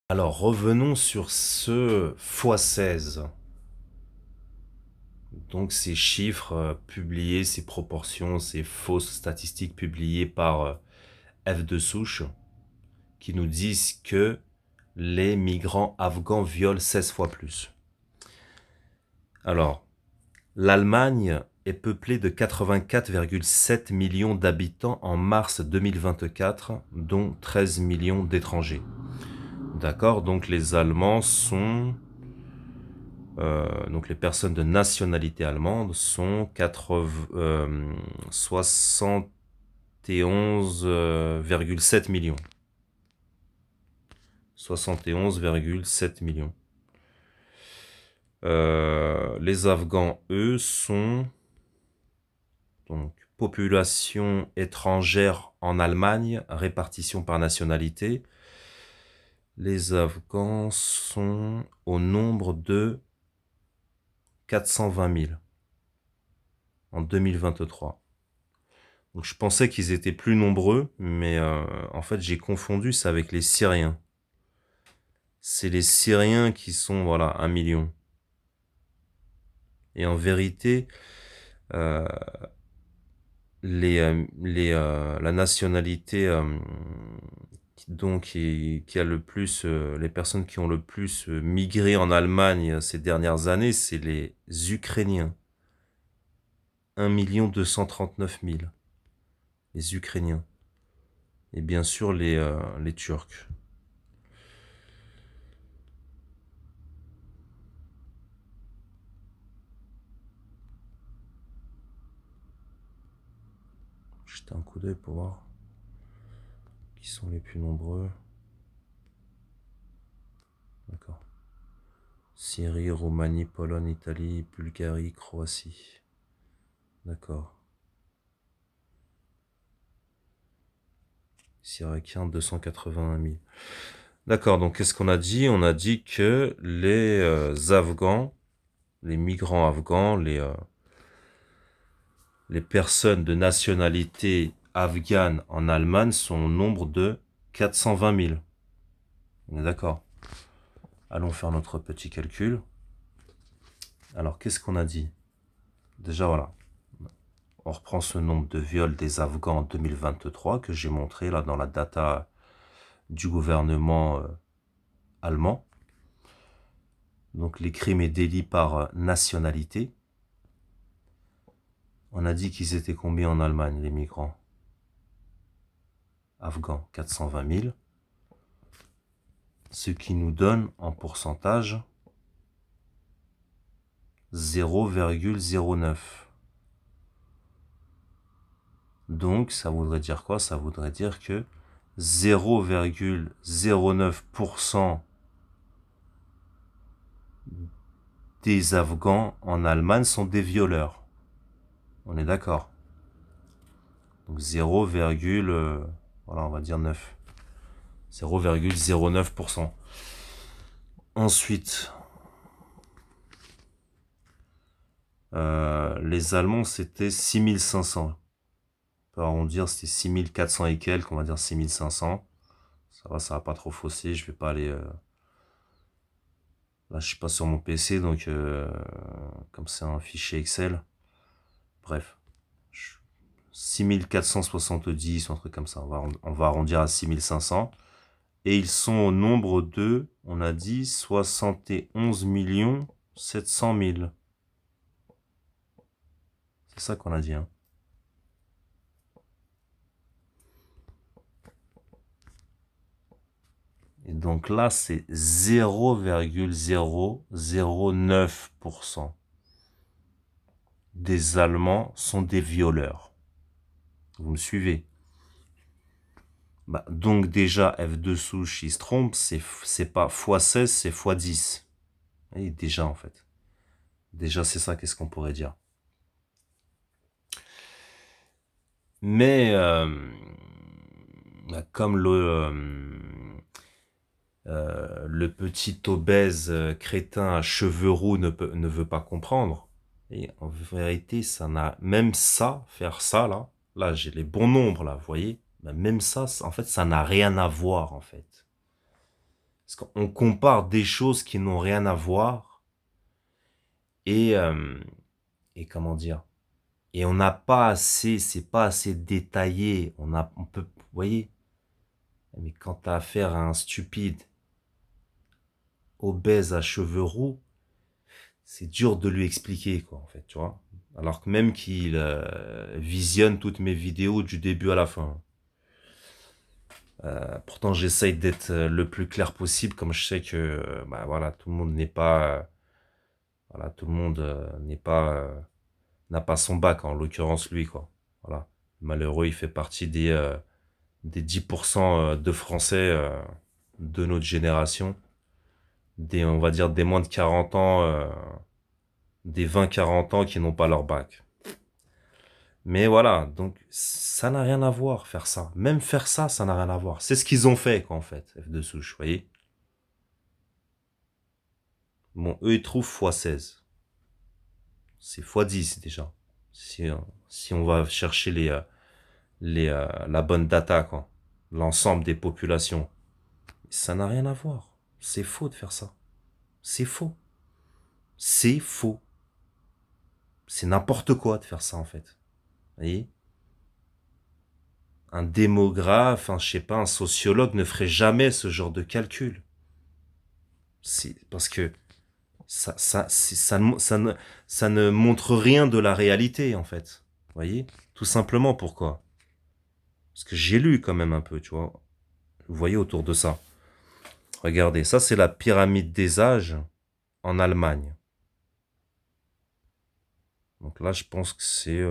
Alors, revenons sur ce x16. Donc, ces chiffres publiés, ces proportions, ces fausses statistiques publiées par F de souche, qui nous disent que les migrants afghans violent 16 fois plus. Alors, l'Allemagne est peuplée de 84,7 millions d'habitants en mars 2024, dont 13 millions d'étrangers. D'accord, donc les Allemands sont... donc les personnes de nationalité allemande sont 71,7 millions. 71,7 millions. Les Afghans, eux, sont donc population étrangère en Allemagne, répartition par nationalité. Les Afghans sont au nombre de 420 000 en 2023. Donc je pensais qu'ils étaient plus nombreux, mais en fait j'ai confondu ça avec les Syriens. C'est les Syriens qui sont, voilà, 1 million. Et en vérité, euh, la nationalité donc qui a le plus, les personnes qui ont le plus migré en Allemagne ces dernières années, c'est les Ukrainiens. 1 239 000. Les Ukrainiens. Et bien sûr les Turcs. Jeter un coup d'œil pour voir qui sont les plus nombreux. D'accord. Syrie, Roumanie, Pologne, Italie, Bulgarie, Croatie. D'accord. Syriaquiens, 281 000. D'accord, donc qu'est-ce qu'on a dit? On a dit que les Afghans, les migrants afghans, les personnes de nationalité afghane en Allemagne sont au nombre de 420 000. On est d'accord? Allons faire notre petit calcul. Alors, qu'est-ce qu'on a dit? Déjà, voilà. On reprend ce nombre de viols des Afghans en 2023 que j'ai montré là dans la data du gouvernement allemand. Donc, les crimes et délits par nationalité. On a dit qu'ils étaient combien en Allemagne, les migrants afghans? 420 000. Ce qui nous donne en pourcentage 0,09. Donc, ça voudrait dire quoi? Ça voudrait dire que 0,09% des Afghans en Allemagne sont des violeurs. On est d'accord? Donc 0, voilà, on va dire 9. 0,09%. Ensuite, les Allemands, c'était 6500. On peut arrondir, c'était 6400 et quelques, on va dire 6500. Ça va pas trop fausser, je vais pas aller... Là, je suis pas sur mon PC, donc comme c'est un fichier Excel. Bref. 6470, un truc comme ça. On va arrondir à 6500. Et ils sont au nombre de, on a dit, 71 700 000. C'est ça qu'on a dit, hein. Et donc là, c'est 0,009% des Allemands sont des violeurs. Vous me suivez? Bah, donc déjà, F2 souche, il se trompe, c'est pas x16, c'est x10. Et déjà, en fait. Déjà, c'est ça, qu'est-ce qu'on pourrait dire? Mais, comme le petit obèse crétin à cheveux roux ne veut pas comprendre, et en vérité, ça n'a, même ça, faire ça, là, j'ai les bons nombres, là, vous voyez? Ben, même ça, en fait, ça n'a rien à voir, en fait. Parce qu'on compare des choses qui n'ont rien à voir et, comment dire, et on n'a pas assez, c'est pas assez détaillé. On peut, vous voyez, mais quand t'as affaire à un stupide obèse à cheveux roux, c'est dur de lui expliquer, quoi, en fait, tu vois. Alors que même qu'il visionne toutes mes vidéos du début à la fin. Pourtant, j'essaye d'être le plus clair possible, comme je sais que, bah voilà, tout le monde n'est pas, voilà, tout le monde n'est pas, n'a pas son bac, en l'occurrence lui, quoi. Voilà. Malheureux, il fait partie des 10% de Français de notre génération, on va dire des moins de 40 ans, des 20-40 ans qui n'ont pas leur bac. Mais voilà, donc ça n'a rien à voir, faire ça. Même faire ça, ça n'a rien à voir. C'est ce qu'ils ont fait, quoi, en fait, F de souche, vous voyez. Bon, eux, ils trouvent x16. C'est x10, déjà. Si on va chercher la bonne data, quoi. L'ensemble des populations. Ça n'a rien à voir. C'est faux de faire ça. C'est faux. C'est faux. C'est n'importe quoi de faire ça, en fait. Vous voyez? Un démographe, je sais pas, un sociologue ne ferait jamais ce genre de calcul. C'est parce que ça ne montre rien de la réalité, en fait. Vous voyez? Tout simplement pourquoi? Parce que j'ai lu quand même un peu, tu vois. Vous voyez autour de ça. Regardez, ça c'est la pyramide des âges en Allemagne. Donc là, je pense que c'est...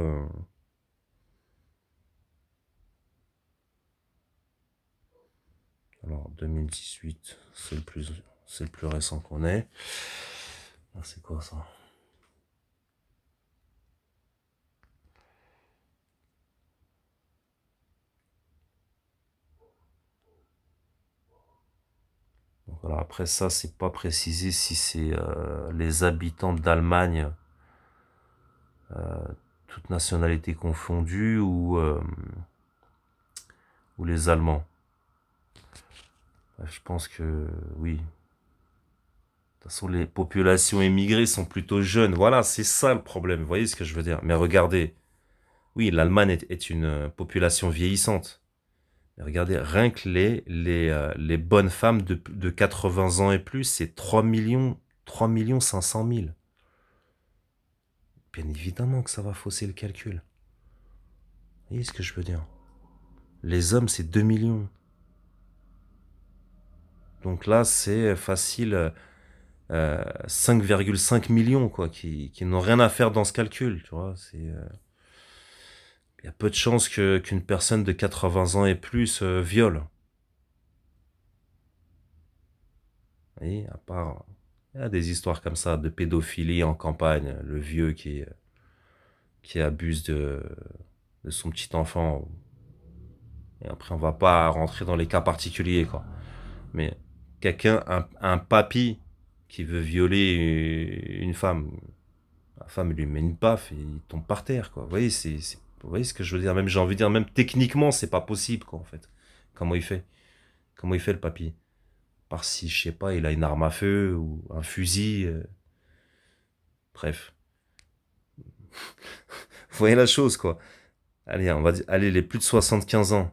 Alors, 2018, c'est le plus récent qu'on ait. Ah, c'est quoi ça? Donc, alors après ça, c'est pas précisé si c'est les habitants d'Allemagne, toutes nationalités confondues, ou les Allemands. Bref, je pense que oui. De toute façon, les populations émigrées sont plutôt jeunes. Voilà, c'est ça le problème. Vous voyez ce que je veux dire? Mais regardez, oui, l'Allemagne est une population vieillissante. Mais regardez, rien que les bonnes femmes de 80 ans et plus, c'est 3 millions 500 000. Bien évidemment que ça va fausser le calcul. Vous voyez ce que je veux dire? Les hommes, c'est 2 millions. Donc là, c'est facile 5,5 millions, quoi, qui n'ont rien à faire dans ce calcul, tu vois. Il y a peu de chances qu'une personne de 80 ans et plus viole. Vous voyez, à part... Il y a des histoires comme ça, de pédophilie en campagne, le vieux qui abuse de son petit enfant. Et après, on va pas rentrer dans les cas particuliers, quoi. Mais quelqu'un, un papy qui veut violer une femme, la femme lui met une baffe et il tombe par terre, quoi. Vous voyez, vous voyez ce que je veux dire? Même, j'ai envie de dire, même techniquement, c'est pas possible, quoi, en fait. Comment il fait? Comment il fait, le papy? Par si, je sais pas, il a une arme à feu ou un fusil. Bref. Vous voyez la chose, quoi. Allez, on va dire, allez, les plus de 75 ans.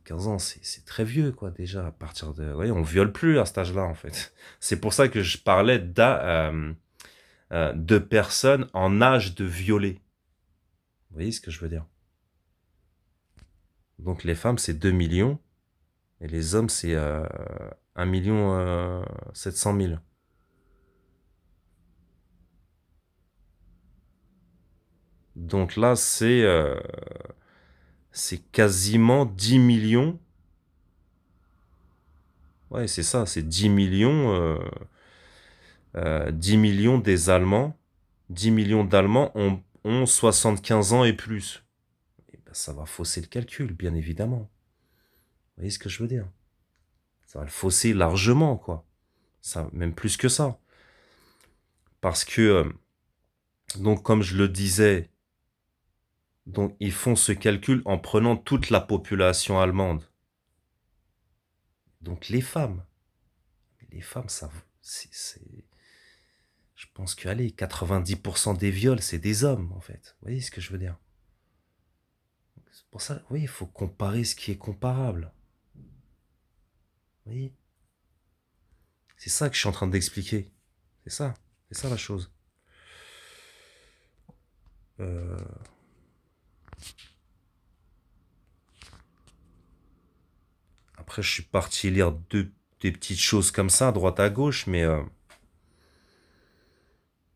15 ans, c'est très vieux, quoi, déjà, à partir de... Oui, on viole plus à cet âge-là, en fait. C'est pour ça que je parlais de personnes en âge de violer. Vous voyez ce que je veux dire? Donc, les femmes, c'est 2 millions, et les hommes, c'est 1 million 700 000. Donc là, c'est quasiment 10 millions. Ouais, c'est ça, c'est 10 millions... 10 millions des Allemands, 10 millions d'Allemands ont 75 ans et plus. Et ben, ça va fausser le calcul, bien évidemment. Vous voyez ce que je veux dire? Ça va le fausser largement, quoi. Ça, même plus que ça. Parce que, donc, comme je le disais, donc, ils font ce calcul en prenant toute la population allemande. Donc les femmes, ça, je pense que, allez, 90% des viols, c'est des hommes, en fait. Vous voyez ce que je veux dire? C'est pour ça, oui, il faut comparer ce qui est comparable. Vous voyez? C'est ça que je suis en train d'expliquer. C'est ça la chose. Après, je suis parti lire des petites choses comme ça, à droite à gauche, mais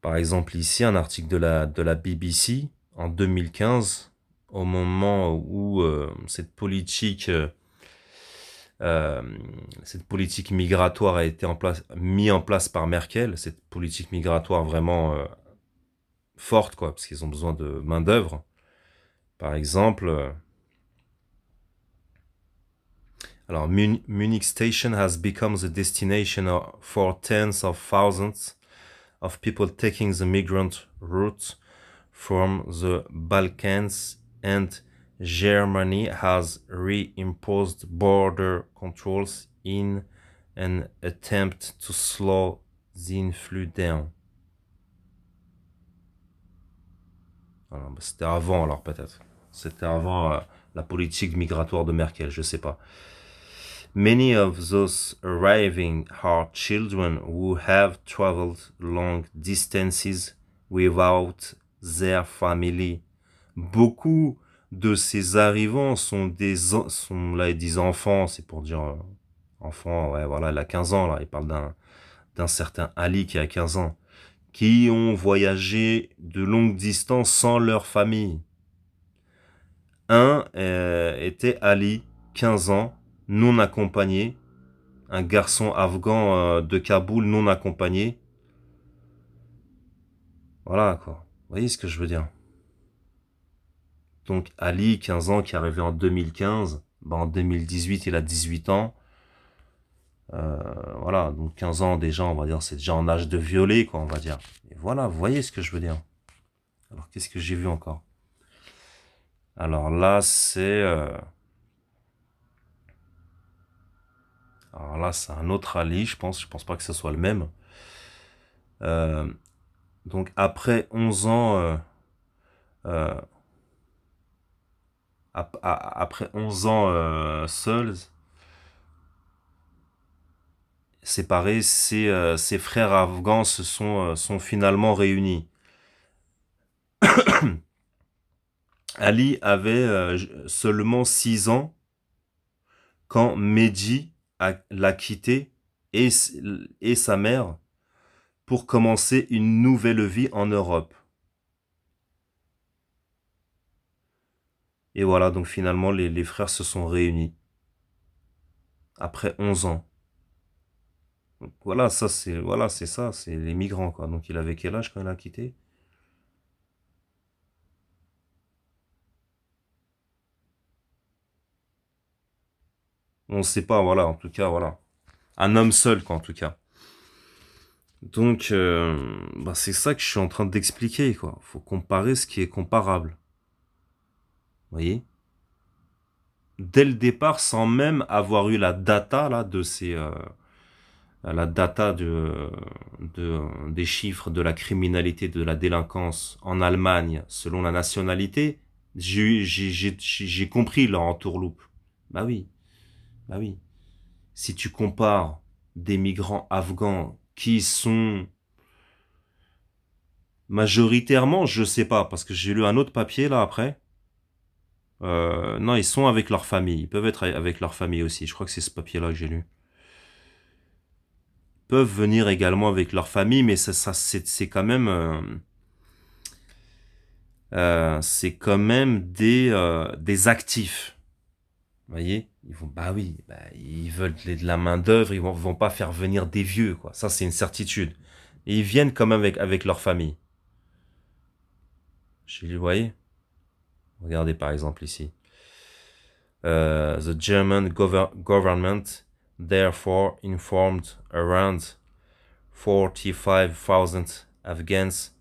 par exemple ici, un article de la BBC en 2015, au moment où cette politique migratoire a été mis en place par Merkel, cette politique migratoire vraiment forte, quoi, parce qu'ils ont besoin de main d'œuvre. Par exemple, alors Munich Station has become the destination for tens of thousands of people taking the migrant route from the Balkans, and Germany has reimposed border controls in an attempt to slow the influx down. C'était avant, alors peut-être. C'était avant la politique migratoire de Merkel, je sais pas. Many of those arriving are children who have traveled long distances without their family. Beaucoup de ces arrivants sont là ils disent enfants, c'est pour dire enfants, ouais voilà, il a 15 ans là, il parle d'un certain Ali qui a 15 ans, qui ont voyagé de longue distance sans leur famille. Un était Ali, 15 ans, non accompagné, un garçon afghan de Kaboul non accompagné. Voilà quoi, vous voyez ce que je veux dire. Donc Ali, 15 ans, qui est arrivé en 2015, en 2018 il a 18 ans. Voilà, donc 15 ans déjà, on va dire, c'est déjà en âge de violer, quoi, on va dire. Et voilà, vous voyez ce que je veux dire. Alors qu'est-ce que j'ai vu encore? Alors là, c'est... Alors là, c'est un autre Ali, je pense pas que ce soit le même. Donc après 11 ans... après 11 ans seuls, séparés, ses frères afghans sont finalement réunis. Ali avait seulement 6 ans quand Mehdi l'a quitté et sa mère pour commencer une nouvelle vie en Europe. Et voilà, donc finalement les frères se sont réunis après 11 ans. Donc voilà, c'est ça, c'est les migrants quoi. Donc il avait quel âge quand il a quitté? On ne sait pas, voilà, en tout cas, voilà. Un homme seul, quoi, en tout cas. Donc, c'est ça que je suis en train d'expliquer, quoi. Faut comparer ce qui est comparable. Vous voyez? Dès le départ, sans même avoir eu la data, là, la data des chiffres de la criminalité, de la délinquance en Allemagne, selon la nationalité, j'ai compris leur entourloupe. Bah oui. Bah oui. Si tu compares des migrants afghans qui sont majoritairement, je sais pas, parce que j'ai lu un autre papier là après. Non, ils sont avec leur famille. Ils peuvent être avec leur famille aussi. Je crois que c'est ce papier-là que j'ai lu. Ils peuvent venir également avec leur famille, mais c'est quand même, c'est quand même des actifs. Vous voyez, ils vont, bah oui, ils veulent de la main d'œuvre, ils vont pas faire venir des vieux, quoi. Ça, c'est une certitude. Et ils viennent quand même avec leur famille. Vous voyez? Regardez par exemple ici. The German government therefore informed around 45,000 Afghans,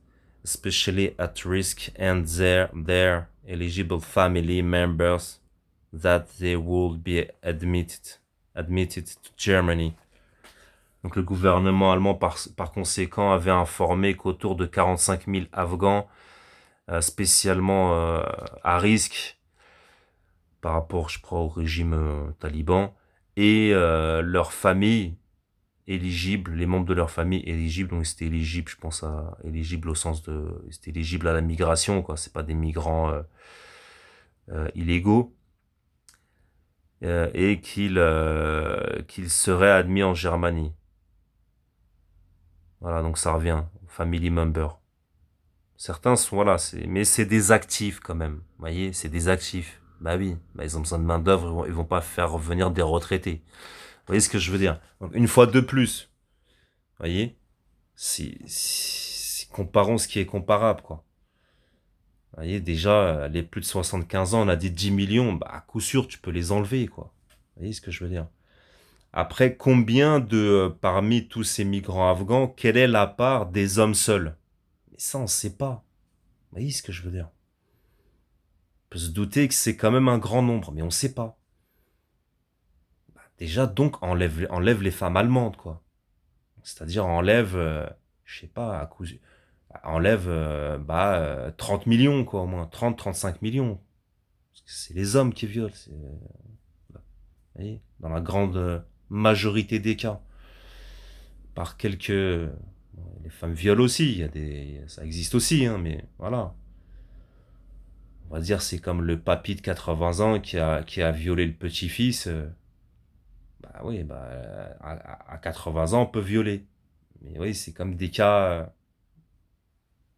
especially at risk, and their eligible family members, that they would be admitted. admitted to Germany. Donc le gouvernement allemand, par conséquent, avait informé qu'autour de 45 000 Afghans, spécialement à risque par rapport, je crois, au régime taliban, et leurs familles éligibles, les membres de leur famille éligibles, donc c'était éligible, je pense à éligible au sens de, c'était éligible à la migration, quoi. C'est pas des migrants illégaux, et qu'ils seraient admis en Germanie. Voilà, donc ça revient, family member. Certains sont, voilà, mais c'est des actifs quand même. Vous voyez, c'est des actifs. Bah oui, bah ils ont besoin de main d'œuvre, ils vont pas faire revenir des retraités. Vous voyez ce que je veux dire? Donc, une fois de plus, vous voyez, si comparons ce qui est comparable, quoi. Vous voyez, déjà, les plus de 75 ans, on a dit 10 millions, bah à coup sûr, tu peux les enlever, quoi. Vous voyez ce que je veux dire? Après, combien parmi tous ces migrants afghans, quelle est la part des hommes seuls? Mais ça, on sait pas. Vous voyez ce que je veux dire? On peut se douter que c'est quand même un grand nombre, mais on sait pas. Bah, déjà, donc, enlève les femmes allemandes, quoi. C'est-à-dire, enlève, je sais pas, enlève 30 millions, quoi, au moins. 30-35 millions. Parce que c'est les hommes qui violent. Vous voyez, dans la grande majorité des cas. Par quelques... Les femmes violent aussi, ça existe aussi, hein, mais voilà. On va dire c'est comme le papy de 80 ans qui a violé le petit-fils. Bah oui, bah à 80 ans on peut violer. Mais oui, c'est comme des cas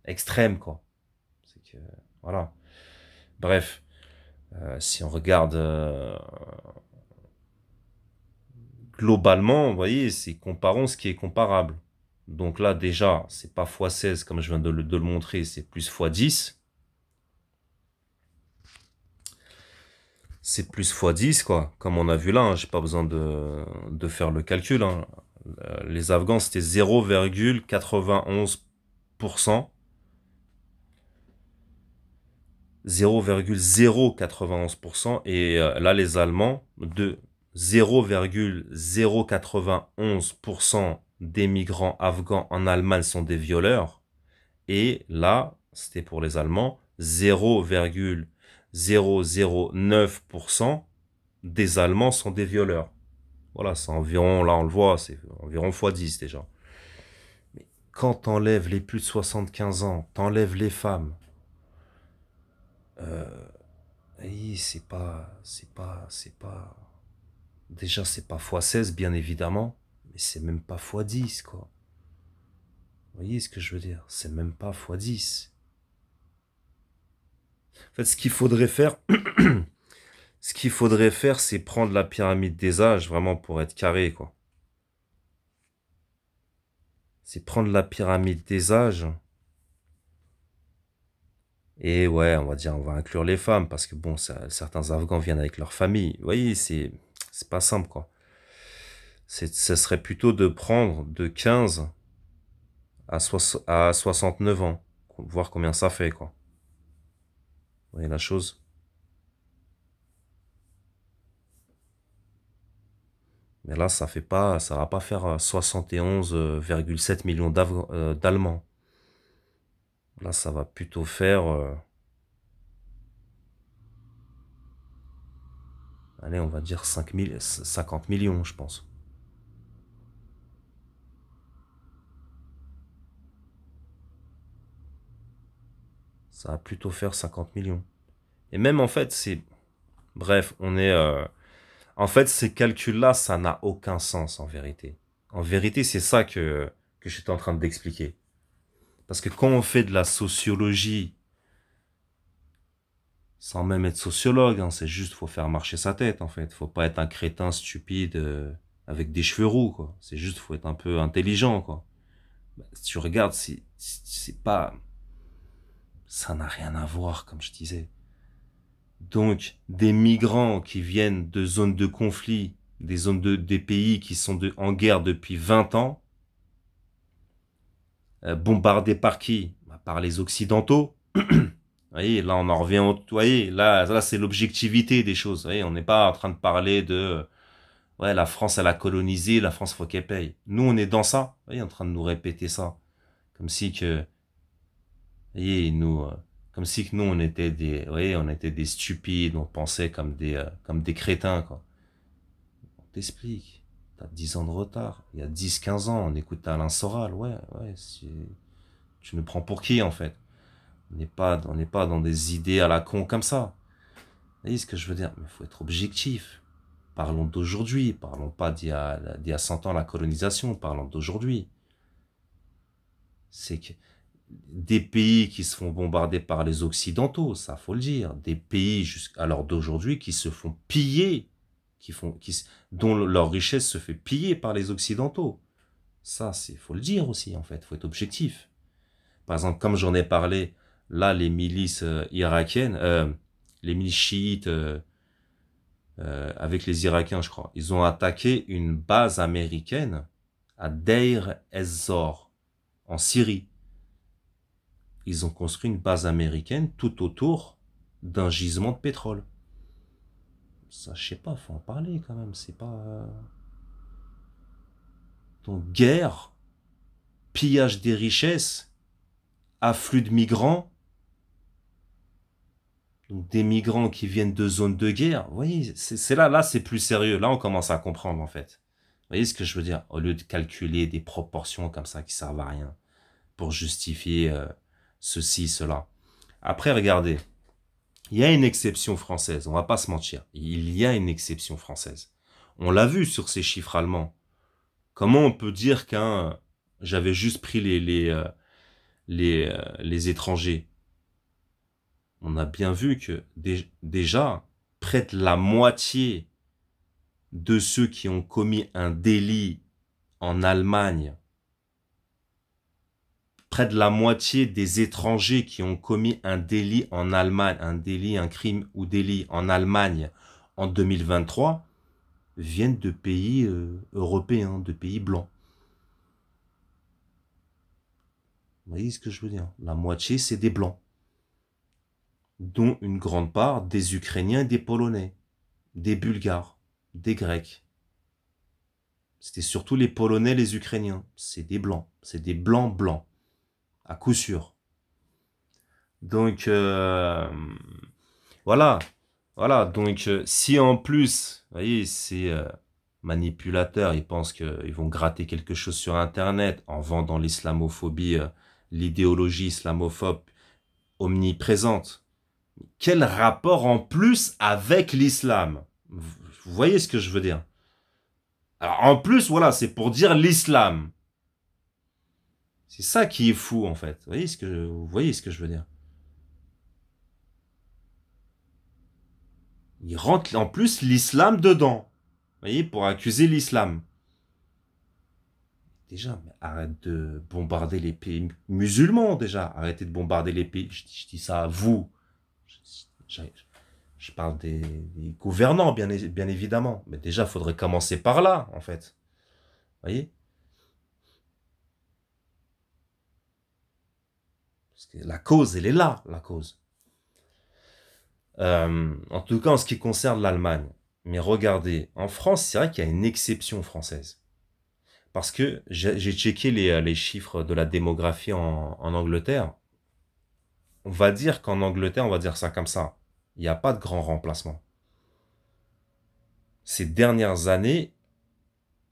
extrêmes, quoi. C'est que voilà. Bref, si on regarde globalement, vous voyez, c'est comparons ce qui est comparable. Donc là déjà, c'est pas x16 comme je viens de le montrer, c'est plus x10. C'est plus x10, quoi. Comme on a vu là, hein, j'ai pas besoin de faire le calcul, hein. Les Afghans, c'était 0,91%. 0,091%. Et là, les Allemands, de 0,091% des migrants afghans en Allemagne sont des violeurs. Et là, c'était pour les Allemands, 0,009% des Allemands sont des violeurs. Voilà, c'est environ, là on le voit, c'est environ x10 déjà. Mais quand t'enlèves les plus de 75 ans, t'enlèves les femmes, c'est pas, déjà c'est pas x16 bien évidemment, mais c'est même pas x10, quoi. Vous voyez ce que je veux dire? C'est même pas x10. En fait, ce qu'il faudrait faire, c'est prendre la pyramide des âges, vraiment pour être carré, quoi. C'est prendre la pyramide des âges. Et ouais, on va inclure les femmes, parce que bon, certains Afghans viennent avec leur famille. Vous voyez, c'est pas simple, quoi. Ce serait plutôt de prendre de 15 à 69 ans, voir combien ça fait, quoi. Vous voyez la chose? Mais là, ça va pas faire 71,7 millions d'Allemands. Là, ça va plutôt faire... allez, on va dire 50 millions, je pense. Ça va plutôt faire 50 millions. Et même, en fait, c'est... Bref, on est... En fait, ces calculs-là, ça n'a aucun sens, en vérité. En vérité, c'est ça que j'étais en train d'expliquer. Parce que quand on fait de la sociologie, sans même être sociologue, hein, c'est juste, faut faire marcher sa tête, en fait. Faut pas être un crétin stupide avec des cheveux roux, quoi. C'est juste, faut être un peu intelligent, quoi. Bah, si tu regardes, c'est pas... Ça n'a rien à voir, comme je disais. Donc, des migrants qui viennent de zones de conflit, des pays qui sont en guerre depuis 20 ans, bombardés par qui? Par les Occidentaux. Vous voyez, là on en revient vous voyez, là c'est l'objectivité des choses. Vous voyez, on n'est pas en train de parler de Ouais, la France, elle a colonisé, la France, faut qu'elle paye. Nous, on est dans ça. Vous voyez, en train de nous répéter ça. Comme si que, vous voyez, nous, comme si que nous, on était des, vous voyez, on était des stupides, on pensait comme des crétins, quoi. On t'explique. T'as 10 ans de retard. Il y a 10, 15 ans, on écoute Alain Soral. Ouais, ouais, tu nous prends pour qui, en fait? On n'est pas dans des idées à la con comme ça. Vous voyez ce que je veux dire? Mais il faut être objectif. Parlons d'aujourd'hui. Parlons pas d'il y a 100 ans la colonisation. Parlons d'aujourd'hui. C'est que des pays qui se font bombarder par les Occidentaux, ça faut le dire. Des pays jusqu'à l'heure d'aujourd'hui qui se font piller, dont leur richesse se fait piller par les Occidentaux. Ça, faut le dire aussi, en fait. Faut être objectif. Par exemple, comme j'en ai parlé, là, les milices irakiennes, les milices chiites avec les Irakiens, je crois, ils ont attaqué une base américaine à Deir ez-Zor, en Syrie. Ils ont construit une base américaine tout autour d'un gisement de pétrole. Ça, je sais pas, faut en parler quand même, c'est pas... Donc, guerre, pillage des richesses, afflux de migrants, donc des migrants qui viennent de zones de guerre. Vous voyez, c'est là c'est plus sérieux. Là, on commence à comprendre, en fait. Vous voyez ce que je veux dire? Au lieu de calculer des proportions comme ça qui servent à rien pour justifier ceci, cela. Après, regardez. Il y a une exception française, on va pas se mentir. Il y a une exception française. On l'a vu sur ces chiffres allemands. Comment on peut dire j'avais juste pris les étrangers. On a bien vu que déjà, près de la moitié de ceux qui ont commis un délit en Allemagne, près de la moitié des étrangers qui ont commis un délit en Allemagne, un crime ou délit en Allemagne en 2023, viennent de pays européens, de pays blancs. Vous voyez ce que je veux dire? La moitié, c'est des blancs, dont une grande part des Ukrainiens et des Polonais, des Bulgares, des Grecs. C'était surtout les Polonais, les Ukrainiens. C'est des blancs, c'est des blancs blancs, à coup sûr. Donc, voilà. Voilà, donc si en plus, vous voyez, ces manipulateurs, ils pensent qu'ils vont gratter quelque chose sur Internet en vendant l'islamophobie, l'idéologie islamophobe omniprésente. Quel rapport en plus avec l'islam? Vous voyez ce que je veux dire? Alors en plus, voilà, c'est pour dire l'islam. C'est ça qui est fou en fait. Vous voyez ce que je veux dire? Ils rentrent en plus l'islam dedans. Vous voyez, pour accuser l'islam. Déjà, mais arrête de bombarder les pays musulmans, déjà. Arrêtez de bombarder les pays. Je dis ça à vous. Je parle des gouvernants, bien évidemment. Mais déjà, il faudrait commencer par là, en fait. Vous voyez? Parce que la cause, elle est là, la cause. En tout cas, en ce qui concerne l'Allemagne. Mais regardez, en France, c'est vrai qu'il y a une exception française. Parce que j'ai checké les chiffres de la démographie en Angleterre. On va dire qu'en Angleterre, on va dire ça comme ça. Il n'y a pas de grand remplacement. Ces dernières années,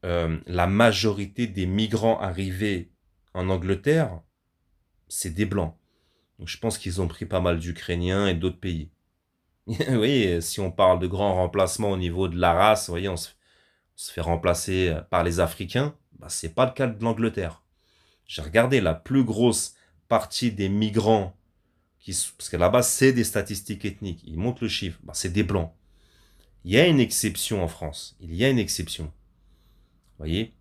la majorité des migrants arrivés en Angleterre, c'est des blancs. Donc je pense qu'ils ont pris pas mal d'Ukrainiens et d'autres pays. Oui, si on parle de grand remplacement au niveau de la race, vous voyez, on se fait remplacer par les Africains. Bah, c'est pas le cas de l'Angleterre. J'ai regardé la plus grosse partie des migrants, parce que là-bas, c'est des statistiques ethniques. Ils montrent le chiffre. Bah, c'est des blancs. Il y a une exception en France. Il y a une exception. Vous voyez?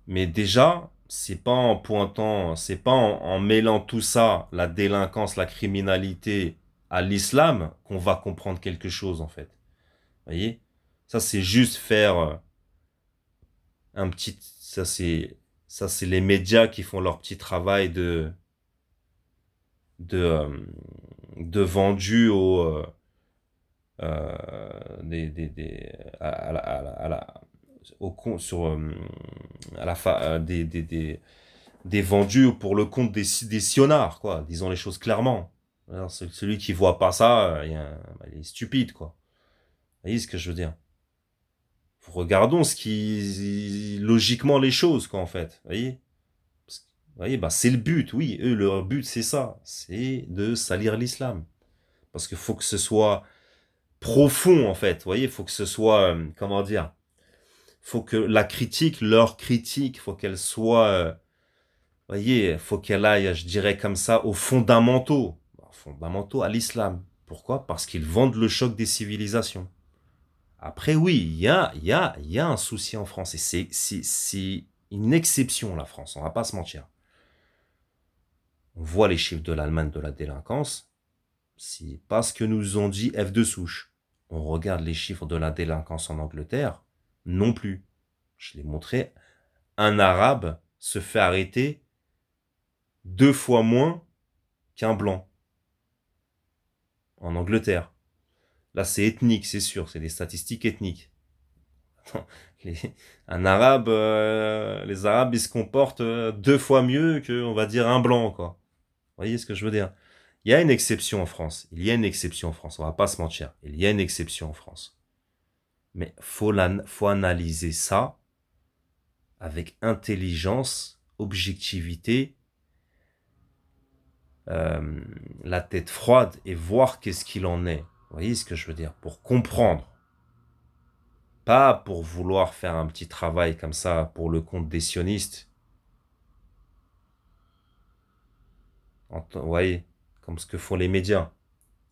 Mais déjà, c'est pas en pointant, c'est pas en mêlant tout ça, la délinquance, la criminalité, à l'islam, qu'on va comprendre quelque chose, en fait. Vous voyez? Ça, c'est juste faire un petit... Ça, c'est les médias qui font leur petit travail de vendu à la, au compte sur à la fa, des vendus pour le compte des sionards, quoi. Disons les choses clairement. Alors, celui qui voit pas ça, il est stupide, quoi. Vous voyez ce que je veux dire? Regardons ce qui logiquement les choses, quoi, en fait. Vous voyez? Vous voyez, bah c'est le but, oui. Eux, leur but, c'est ça, c'est de salir l'islam. Parce qu'il faut que ce soit profond, en fait. Vous voyez, il faut que ce soit, comment dire, faut que la critique, leur critique, faut qu'elle soit, vous voyez, faut qu'elle aille, je dirais comme ça, aux fondamentaux. Fondamentaux à l'islam. Pourquoi? Parce qu'ils vendent le choc des civilisations. Après, oui, il y a un souci en France. Et c'est une exception, la France. On va pas se mentir. On voit les chiffres de l'Allemagne de la délinquance. C'est pas ce que nous ont dit F de souche. On regarde les chiffres de la délinquance en Angleterre. Non plus. Je l'ai montré. Un arabe se fait arrêter 2 fois moins qu'un blanc. En Angleterre. Là, c'est ethnique, c'est sûr. C'est des statistiques ethniques. Les, un arabe, les arabes, ils se comportent 2 fois mieux que, on va dire, un blanc, quoi. Vous voyez ce que je veux dire? Il y a une exception en France. Il y a une exception en France. On va pas se mentir. Il y a une exception en France. Mais faut analyser ça avec intelligence, objectivité, la tête froide et voir qu'est-ce qu'il en est. Vous voyez ce que je veux dire? Pour comprendre. Pas pour vouloir faire un petit travail comme ça pour le compte des sionistes. Vous voyez, comme ce que font les médias.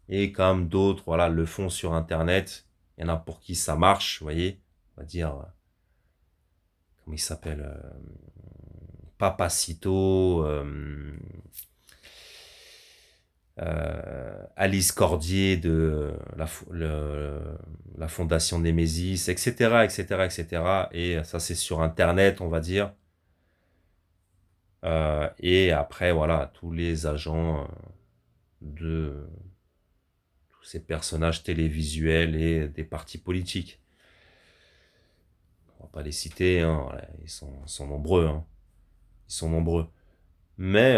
Et comme d'autres, voilà, le font sur Internet. Il y en a pour qui ça marche, vous voyez. On va dire, comment il s'appelle, Papacito, Alice Cordier de la Fondation Némésis, etc., etc., etc. Et ça, c'est sur Internet, on va dire. Et après, voilà, tous les agents de tous ces personnages télévisuels et des partis politiques. On va pas les citer, hein, voilà, ils sont nombreux, hein. Ils sont nombreux. Mais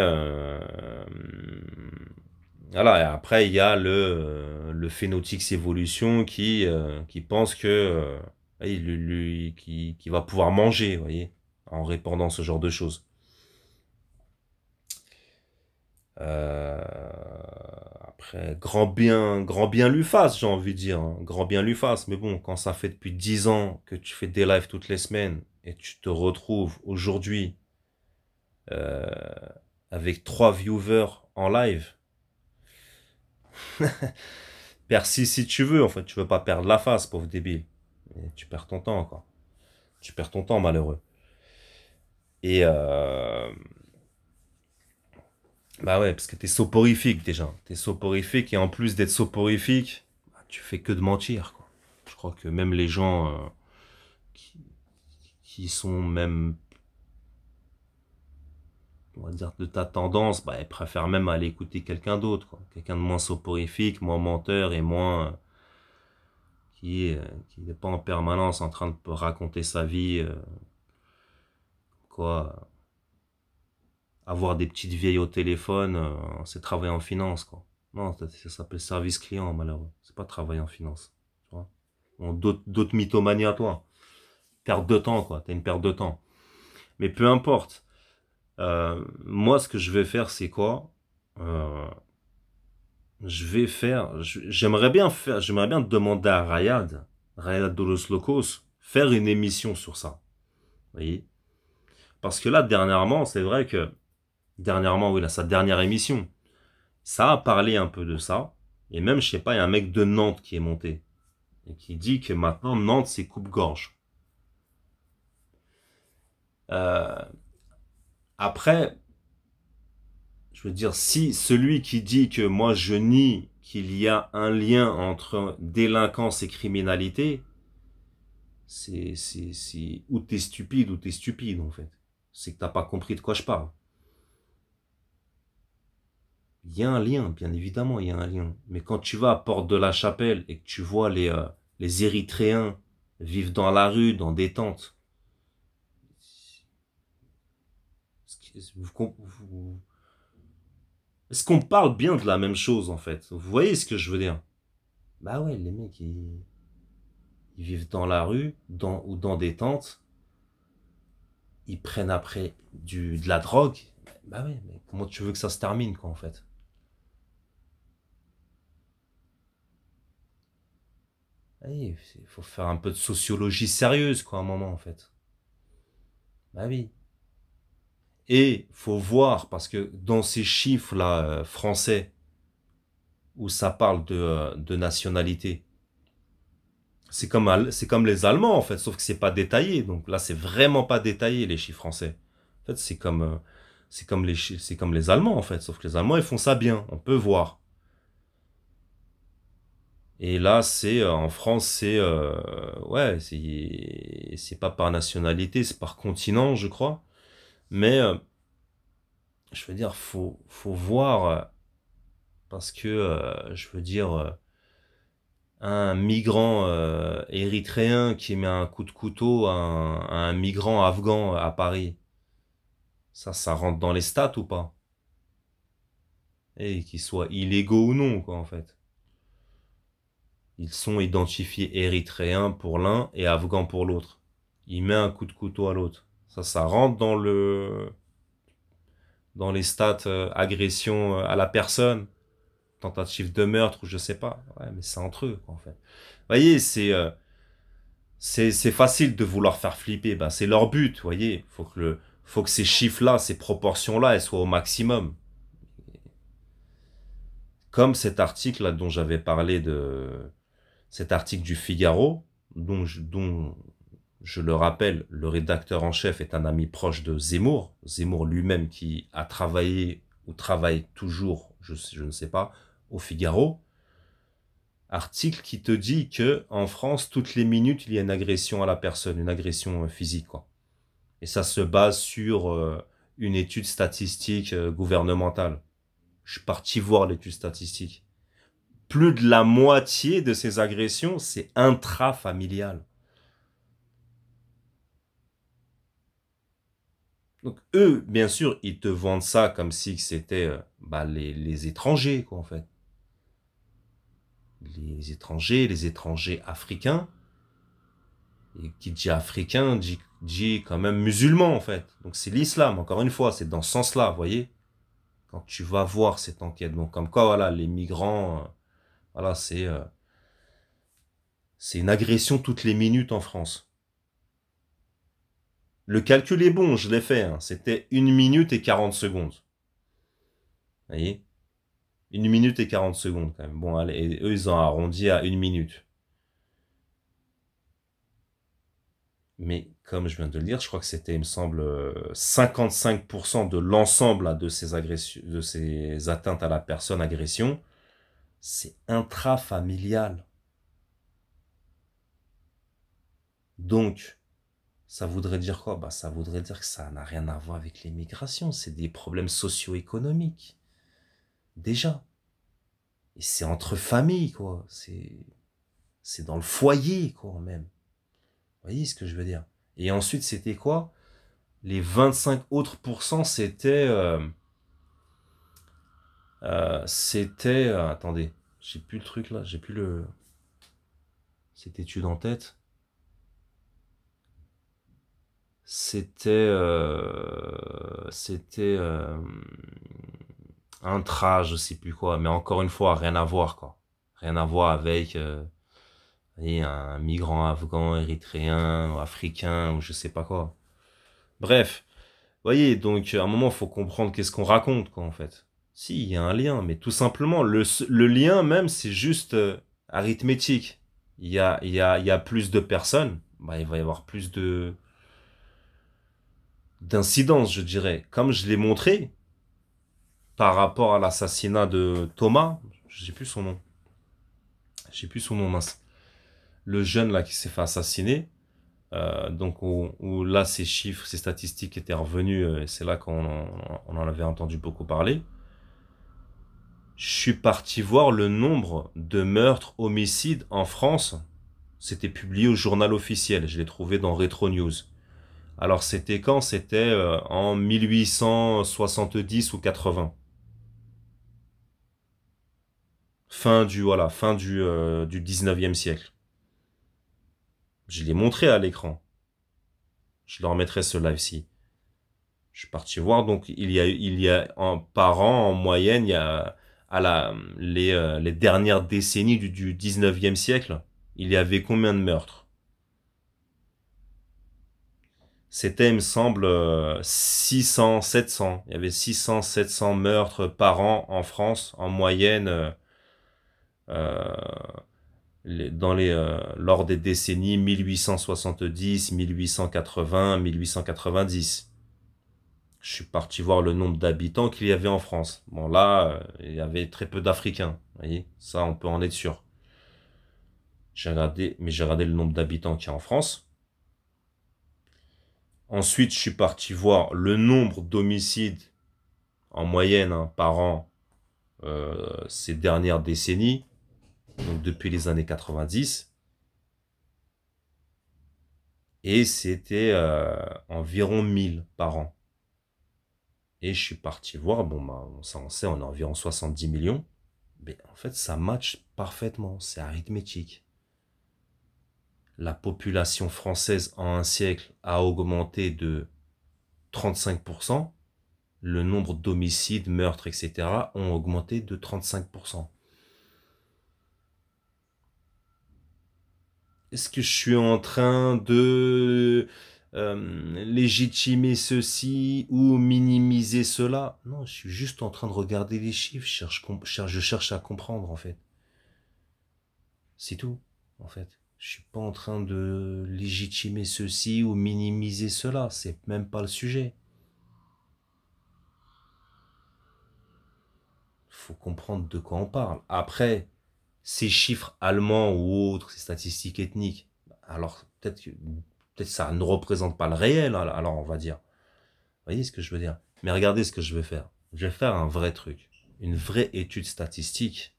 voilà, et après il y a le Phénotix Evolution qui pense que qui va pouvoir manger, vous voyez, en répandant ce genre de choses. Après, grand bien lui fasse, j'ai envie de dire, hein. Grand bien lui fasse. Mais bon, quand ça fait depuis 10 ans que tu fais des lives toutes les semaines et tu te retrouves aujourd'hui euh, avec 3 viewers en live, perds si tu veux, en fait, tu veux pas perdre la face, pauvre débile. Et tu perds ton temps, quoi. Tu perds ton temps, malheureux. Et bah ouais, parce que t'es soporifique déjà. T'es soporifique et en plus d'être soporifique, bah, tu fais que de mentir, quoi. Je crois que même les gens qui, qui sont même, on va dire, de ta tendance, bah, ils préfèrent même aller écouter quelqu'un d'autre, quoi. Quelqu'un de moins soporifique, moins menteur et moins qui n'est pas en permanence en train de raconter sa vie, quoi. Avoir des petites vieilles au téléphone, c'est travailler en finance, quoi. Non, ça s'appelle service client, malheureux. C'est pas travailler en finance. Tu vois. Bon, d'autres mythomanies à toi. Perte de temps, quoi. T'as une perte de temps. Mais peu importe. Moi, ce que je vais faire, c'est quoi? Je vais faire, j'aimerais bien demander à Rayad Doulos Locos, faire une émission sur ça. Vous voyez? Parce que là, dernièrement, c'est vrai que, dernièrement, oui, là, sa dernière émission, ça a parlé un peu de ça. Et même, je sais pas, il y a un mec de Nantes qui est monté. Et qui dit que maintenant, Nantes, c'est coupe-gorge. Euh, après, je veux dire, si celui qui dit que moi, je nie qu'il y a un lien entre délinquance et criminalité, ou t'es stupide, en fait. C'est que t'as pas compris de quoi je parle. Il y a un lien, bien évidemment, il y a un lien. Mais quand tu vas à Porte de la Chapelle et que tu vois les Érythréens vivre dans la rue, dans des tentes, est-ce qu'on parle bien de la même chose, en fait? Vous voyez ce que je veux dire? Bah ouais, les mecs, ils vivent dans la rue, ou dans des tentes, ils prennent après de la drogue. Bah ouais, mais comment tu veux que ça se termine, quoi, en fait? Il faut faire un peu de sociologie sérieuse, quoi, à un moment, en fait. Bah oui. Et faut voir, parce que dans ces chiffres-là français, où ça parle de nationalité, c'est comme les Allemands, en fait, sauf que c'est pas détaillé. Donc là, c'est vraiment pas détaillé, les chiffres français. En fait, c'est comme les Allemands, en fait, sauf que les Allemands, ils font ça bien, on peut voir. Et là, en France, ouais, c'est pas par nationalité, c'est par continent, je crois. Mais, je veux dire, faut voir, parce que, je veux dire, un migrant érythréen qui met un coup de couteau à un migrant afghan à Paris, ça rentre dans les stats ou pas? Et qu'ils soient illégaux ou non, quoi, en fait. Ils sont identifiés érythréens pour l'un et afghans pour l'autre. Il met un coup de couteau à l'autre. Ça rentre dans les stats agression à la personne, tentative de meurtre ou je sais pas. Ouais, mais c'est entre eux, quoi, en fait. Vous voyez, c'est facile de vouloir faire flipper. Ben, c'est leur but, vous voyez. Faut que ces chiffres-là, ces proportions-là, elles soient au maximum. Comme cet article là dont j'avais parlé cet article du Figaro, dont je le rappelle, le rédacteur en chef est un ami proche de Zemmour. Zemmour lui-même qui a travaillé ou travaille toujours, je ne sais pas, au Figaro. Article qui te dit que en France, toutes les minutes, il y a une agression à la personne, une agression physique, quoi. Et ça se base sur une étude statistique gouvernementale. Je suis parti voir l'étude statistique. Plus de la moitié de ces agressions, c'est intrafamilial. Donc eux, bien sûr, ils te vendent ça comme si c'était les étrangers, quoi, en fait. Les étrangers africains. Et qui dit africain, dit quand même musulman, en fait. Donc c'est l'islam, encore une fois, c'est dans ce sens-là, vous voyez. Quand tu vas voir cette enquête. Donc comme quoi, voilà, les migrants, voilà, c'est une agression toutes les minutes en France. Le calcul est bon, je l'ai fait, hein. C'était 1 minute et 40 secondes. Vous voyez, 1 minute et 40 secondes quand même. Bon, allez, et eux, ils ont arrondi à 1 minute. Mais comme je viens de le dire, je crois que c'était, il me semble, 55% de l'ensemble là, de ces agressions, de ces atteintes à la personne, agression, c'est intrafamilial. Donc, ça voudrait dire quoi? Bah, ça voudrait dire que ça n'a rien à voir avec l'immigration. C'est des problèmes socio-économiques. Déjà. Et c'est entre familles, quoi. C'est dans le foyer, quoi, même. Vous voyez ce que je veux dire? Et ensuite, c'était quoi? Les 25 autres pourcents, attendez, j'ai plus le truc là, j'ai plus cette étude en tête. C'était intra, je sais plus quoi, mais encore une fois, rien à voir, quoi. Rien à voir avec vous voyez, un migrant afghan, érythréen, ou africain, ou je sais pas quoi. Bref, vous voyez, donc à un moment, il faut comprendre qu'est-ce qu'on raconte, quoi, en fait. Si, il y a un lien, mais tout simplement, le lien même, c'est juste arithmétique. Il y a plus de personnes, bah, il va y avoir plus d'incidence, je dirais. Comme je l'ai montré par rapport à l'assassinat de Thomas, j'ai plus son nom. J'ai plus son nom, mince. Le jeune là qui s'est fait assassiner, donc où là ces chiffres, ces statistiques étaient revenus, et c'est là qu'on en avait entendu beaucoup parler. Je suis parti voir le nombre de meurtres, homicides en France. C'était publié au journal officiel. Je l'ai trouvé dans Retro News. Alors c'était quand? C'était en 1870 ou 80. Fin du 19e siècle. Je l'ai montré à l'écran. Je leur mettrai ce live-ci. Je suis parti voir, donc par an, en moyenne, il y a les dernières décennies du 19e siècle, il y avait combien de meurtres? C'était, il me semble, 600, 700. Il y avait 600, 700 meurtres par an en France, en moyenne, euh, lors des décennies 1870, 1880, 1890. Je suis parti voir le nombre d'habitants qu'il y avait en France. Bon là, il y avait très peu d'Africains. Vous voyez, ça on peut en être sûr. J'ai regardé le nombre d'habitants qu'il y a en France. Ensuite, je suis parti voir le nombre d'homicides en moyenne par an ces dernières décennies, donc depuis les années 90. Et c'était environ 1000 par an. Et je suis parti voir, bon, bah, ça on sait, on a environ 70 millions. Mais en fait, ça match parfaitement, c'est arithmétique. La population française en un siècle a augmenté de 35%. Le nombre d'homicides, meurtres, etc. ont augmenté de 35%. Est-ce que je suis en train de légitimer ceci ou minimiser cela? Non, je suis juste en train de regarder les chiffres, je cherche à comprendre en fait. C'est tout, en fait. Je suis pas en train de légitimer ceci ou minimiser cela, c'est même pas le sujet. Faut comprendre de quoi on parle. Après, ces chiffres allemands ou autres, ces statistiques ethniques, alors peut-être ça ne représente pas le réel, alors on va dire. Vous voyez ce que je veux dire? Mais regardez ce que je vais faire. Je vais faire un vrai truc, une vraie étude statistique.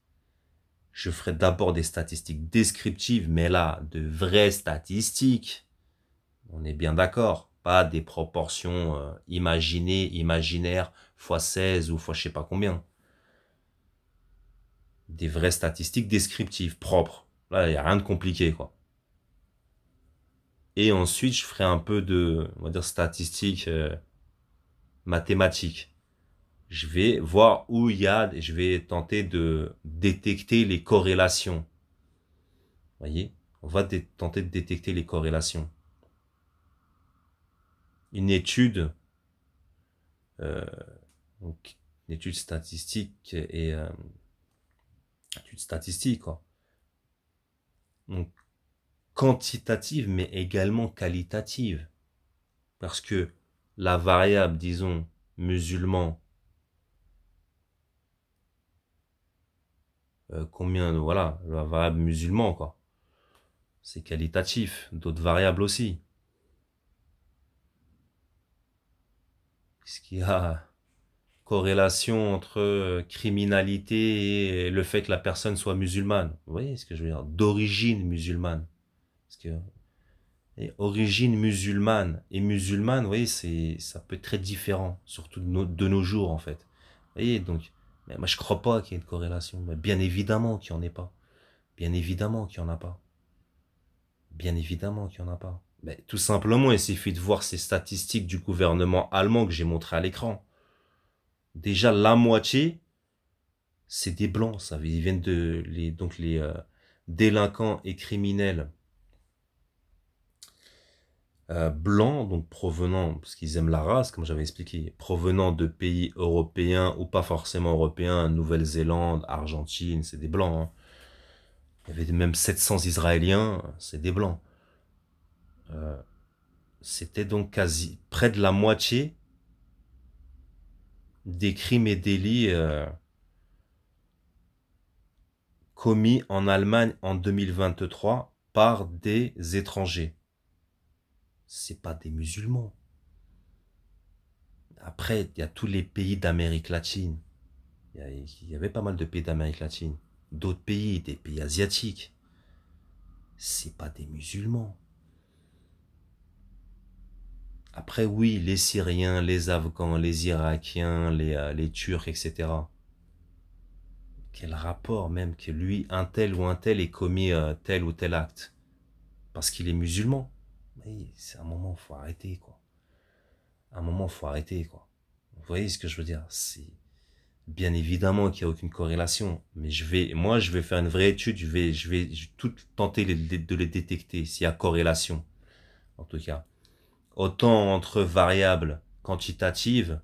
Je ferai d'abord des statistiques descriptives, mais là, de vraies statistiques. On est bien d'accord. Pas des proportions imaginées, imaginaires, fois 16 ou fois je sais pas combien. Des vraies statistiques descriptives, propres. Là, il n'y a rien de compliqué, quoi. Et ensuite, je ferai un peu de, on va dire, statistiques mathématiques. Je vais voir où il y a, je vais tenter de détecter les corrélations. Vous voyez? On va tenter de détecter les corrélations. Une étude, euh, donc, une étude statistique et étude statistique, quoi. Donc, quantitative, mais également qualitative. Parce que la variable, disons, musulman, voilà, la variable musulman, quoi. C'est qualitatif. D'autres variables aussi. Est-ce qu'il y a corrélation entre criminalité et le fait que la personne soit musulmane? Vous voyez ce que je veux dire? D'origine musulmane. Parce que origine musulmane et musulmane, vous voyez, ça peut être très différent, surtout de nos jours, en fait. Vous voyez, donc, mais moi, je crois pas qu'il y ait une corrélation. Mais bien évidemment qu'il n'y en ait pas. Bien évidemment qu'il n'y en a pas. Bien évidemment qu'il n'y en a pas. Mais tout simplement, il suffit de voir ces statistiques du gouvernement allemand que j'ai montré à l'écran. Déjà, la moitié, c'est des blancs. Ça, ils viennent donc les délinquants et criminels blancs, donc provenant, parce qu'ils aiment la race, comme j'avais expliqué, provenant de pays européens ou pas forcément européens, Nouvelle-Zélande, Argentine, c'est des blancs. Hein. Il y avait même 700 Israéliens, c'est des blancs. C'était donc quasi près de la moitié des crimes et délits commis en Allemagne en 2023 par des étrangers. C'est pas des musulmans. Après, il y a tous les pays d'Amérique latine. Il y avait pas mal de pays d'Amérique latine. D'autres pays, des pays asiatiques. C'est pas des musulmans. Après, oui, les Syriens, les Afghans, les Irakiens, les Turcs, etc. Quel rapport même que lui, un tel ou un tel ait commis tel ou tel acte? Parce qu'il est musulman. Mais c'est un moment, faut arrêter, quoi. À un moment, faut arrêter, quoi. Vous voyez ce que je veux dire? C'est bien évidemment qu'il n'y a aucune corrélation, mais moi, je vais faire une vraie étude, je vais tout tenter de les détecter s'il y a corrélation, en tout cas. Autant entre variables quantitatives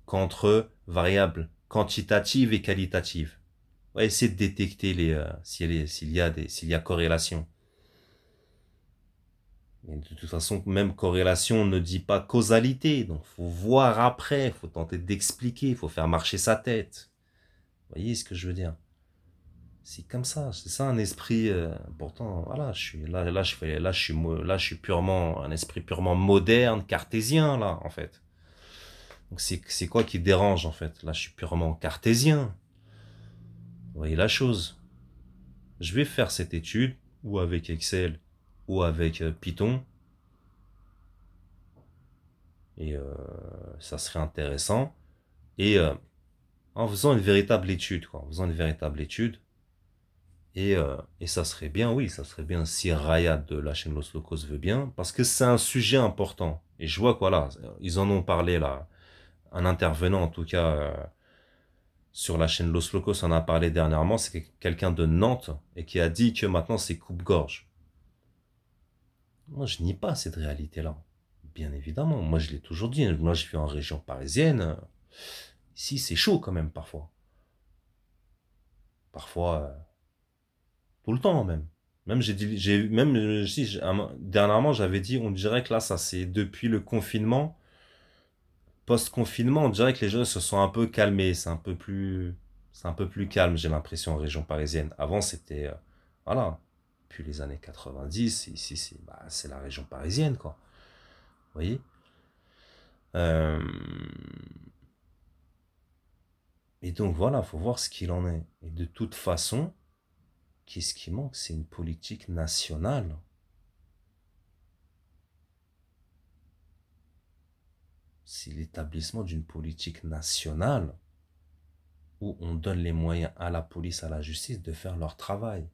qu'entre variables quantitatives et qualitatives. On va essayer de détecter s'il y a corrélation. Et de toute façon, même corrélation ne dit pas causalité. Donc, faut voir après, faut tenter d'expliquer, faut faire marcher sa tête. Vous voyez ce que je veux dire? C'est comme ça, c'est ça un esprit. Pourtant, voilà, je suis là, je suis purement un esprit purement moderne, cartésien là, en fait. Donc c'est quoi qui dérange en fait? Là, je suis purement cartésien. Vous voyez la chose? Je vais faire cette étude ou avec Excel ou avec Python. Et ça serait intéressant. Et en faisant une véritable étude, quoi. En faisant une véritable étude. Et ça serait bien, oui, ça serait bien si Raya de la chaîne Los Locos veut bien, parce que c'est un sujet important. Et je vois quoi là, ils en ont parlé là. Un intervenant en tout cas sur la chaîne Los Locos en a parlé dernièrement, c'est quelqu'un de Nantes et qui a dit que maintenant c'est coupe-gorge. Moi je nie pas cette réalité-là, bien évidemment. Moi je l'ai toujours dit, moi je vis en région parisienne. Ici c'est chaud quand même parfois. Parfois, tout le temps même. Même dernièrement j'avais dit, on dirait que là ça c'est depuis le confinement, post-confinement, on dirait que les gens se sont un peu calmés, c'est un peu plus calme, j'ai l'impression en région parisienne. Avant c'était, voilà, puis les années 90, ici c'est la région parisienne quoi. Vous voyez? Euh, Et donc voilà, faut voir ce qu'il en est. Et de toute façon, qu'est-ce qui manque? C'est une politique nationale. C'est l'établissement d'une politique nationale où on donne les moyens à la police, à la justice de faire leur travail.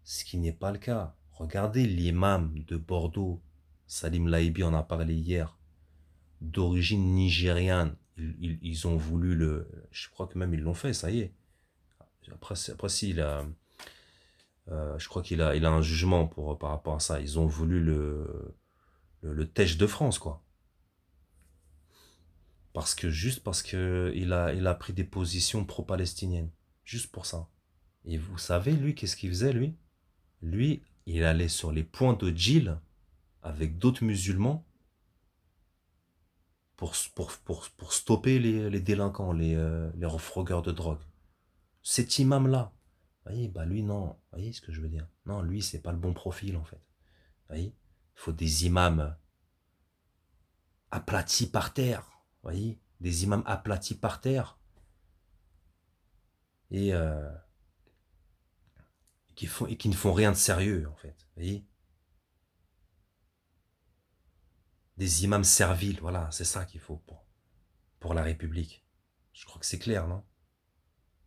Ce qui n'est pas le cas. Regardez l'imam de Bordeaux, Salim Laibi en a parlé hier, d'origine nigériane. Ils ont voulu je crois que même ils l'ont fait, ça y est. Après si, je crois il a un jugement par rapport à ça. Ils ont voulu le Tèche de France, quoi. Juste parce que il a pris des positions pro-palestiniennes. Juste pour ça. Et vous savez, lui, qu'est-ce qu'il faisait, lui? Lui, il allait sur les points de deal avec d'autres musulmans pour stopper les délinquants, les refrogueurs de drogue. Cet imam-là, vous voyez, bah lui, non. Vous voyez ce que je veux dire? Non, lui, c'est pas le bon profil, en fait. Vous voyez? Il faut des imams aplatis par terre. Vous voyez? Des imams aplatis par terre. Et qui ne font rien de sérieux, en fait. Vous voyez? Des imams serviles, voilà, c'est ça qu'il faut pour la République. Je crois que c'est clair, non?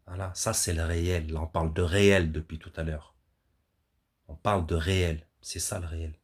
Voilà, ça c'est le réel. Là, on parle de réel depuis tout à l'heure. On parle de réel. C'est ça le réel.